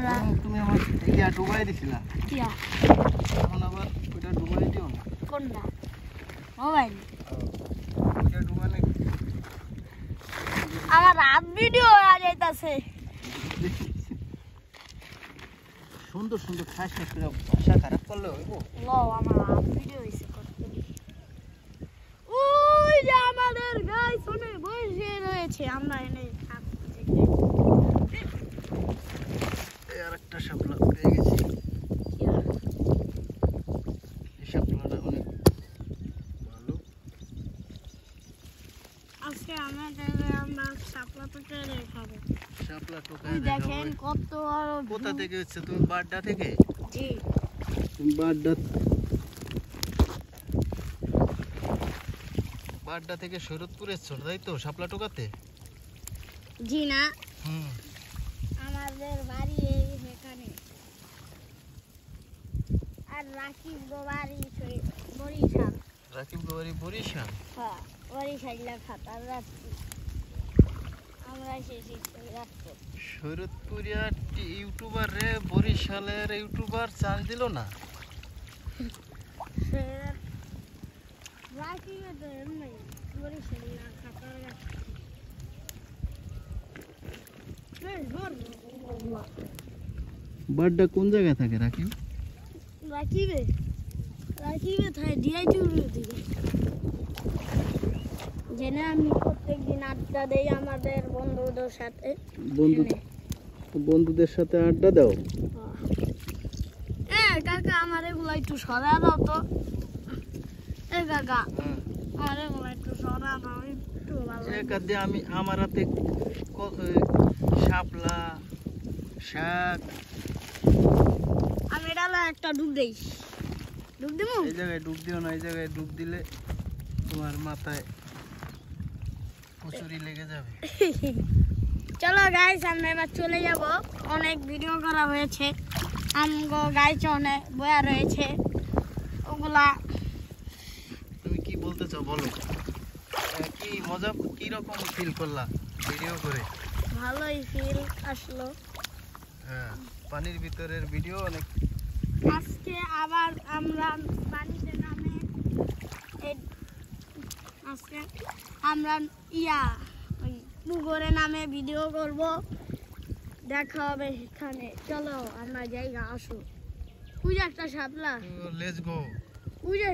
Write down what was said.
আমরা তুমি আমার ইয়া ডুবাই দিছিলা কিয়া এখন আবার ওটা ডুবাই দিও না কোনটা মোবাইল ওটা ডুবালে আমার রাত ভিডিও হয়ে যাইতাছে সুন্দর সুন্দর খাস না করে ভাষা খারাপ করলে হইব লো আমার রাত ভিডিও হইছে কত ওই যে আমাদের গাই শুনে বসে রয়েছে আমরা এনে এই আরেকটা শাপলা পেয়ে গেছি এই শাপলাটা অনেক ভালো আজকে আমরা শাপলা টোকা দেখাবো শাপলা টোকা দেখেন কত বড় কোথা থেকে হচ্ছে তুমি বাড্ডা থেকে জি তুমি বাড্ডা থেকে শরৎপুর এসছো তাই তো শাপলা টোকাতে জি না হুম আমাদের বাড়ি এখানে আর রাকিব বাড়ি বরিশাল রাকিব বাড়ি বরিশাল হ্যাঁ বরিশাল খাতার রাখছি আমরা শেষে রাখবো শরৎপুরিয়া ইউটিউবার রে বরিশালের ইউটিউবার চান্স দিল না রাকিব তো এমনি বরিশাল খাতার রাখছি বাড্ডা কোন জায়গায় থাকে রাকিব রাকিবে থাকে ডিআইটিউর দিকে জেনে আমি প্রত্যেকদিন আড্ডা দেই আমাদের বন্ধুদের সাথে বন্ধুদের সাথে আড্ডা দাও কাকা আমার এগুলো একটু সরা দাও তো কাকা আমার এগুলো একটু সরা দাও একটু ভালো আমি আমার হাতে শাপলা শাক আমি এটা একটা ডুব দেই ডুব দেবো এই জায়গায় ডুব দিও না এই জায়গায় ডুব দিলে তোমার মাথায় কচুরি লেগে যাবে চলো গাইস আমরা এবার চলে যাব অনেক ভিডিও করা হয়েছে আমগো গাইস অনেক বয়া রয়েছে ওগুলা তুমি কি বলতে চাও বলো কি মজা কি রকম ফিল করলা ভিডিও করে ভালোই ফিল আসলো হ্যাঁ পানির ভিতরের ভিডিও অনেক আজকে আবার আমরা পানিতে নামে আজকে আমরা ওই পুকুরে নামে ভিডিও করব দেখা হবে এখানে চলো আমরা জায়গা আসো ওই যে একটা শাপলা লেটস গো ওই যে